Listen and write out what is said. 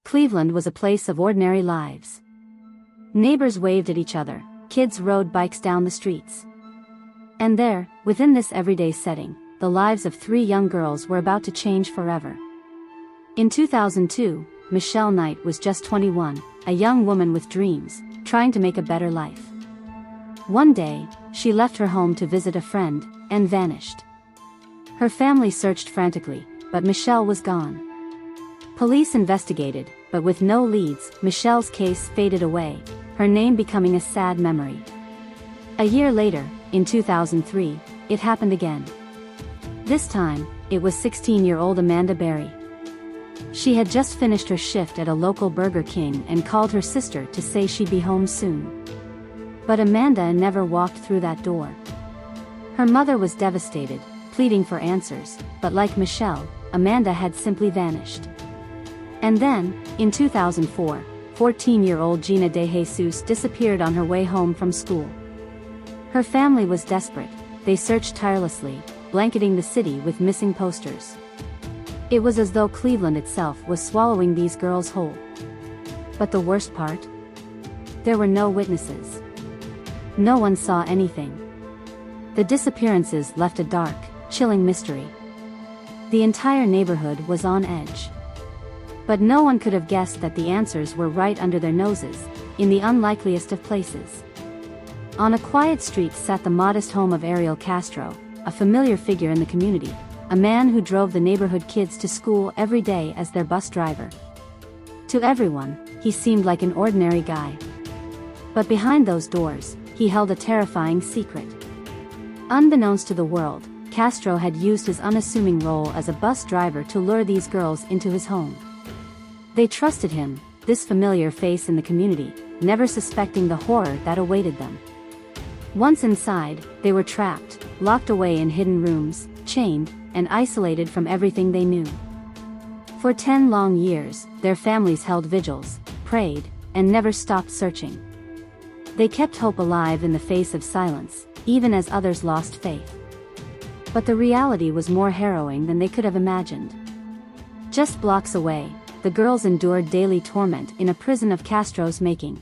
Cleveland was a place of ordinary lives. Neighbors waved at each other, kids rode bikes down the streets. And there, within this everyday setting, the lives of three young girls were about to change forever. In 2002, Michelle Knight was just 21, a young woman with dreams, trying to make a better life. One day, she left her home to visit a friend, and vanished. Her family searched frantically, but Michelle was gone. Police investigated, but with no leads, Michelle's case faded away, her name becoming a sad memory. A year later, in 2003, it happened again. This time, it was 16-year-old Amanda Berry. She had just finished her shift at a local Burger King and called her sister to say she'd be home soon. But Amanda never walked through that door. Her mother was devastated, pleading for answers, but like Michelle, Amanda had simply vanished. And then, in 2004, 14-year-old Gina De Jesus disappeared on her way home from school. Her family was desperate. They searched tirelessly, blanketing the city with missing posters. It was as though Cleveland itself was swallowing these girls whole. But the worst part? There were no witnesses. No one saw anything. The disappearances left a dark, chilling mystery. The entire neighborhood was on edge. But no one could have guessed that the answers were right under their noses, in the unlikeliest of places. On a quiet street sat the modest home of Ariel Castro, a familiar figure in the community, a man who drove the neighborhood kids to school every day as their bus driver. To everyone, he seemed like an ordinary guy. But behind those doors, he held a terrifying secret. Unbeknownst to the world, Castro had used his unassuming role as a bus driver to lure these girls into his home. They trusted him, this familiar face in the community, never suspecting the horror that awaited them. Once inside, they were trapped, locked away in hidden rooms, chained, and isolated from everything they knew. For 10 long years, their families held vigils, prayed, and never stopped searching. They kept hope alive in the face of silence, even as others lost faith. But the reality was more harrowing than they could have imagined. Just blocks away, the girls endured daily torment in a prison of Castro's making.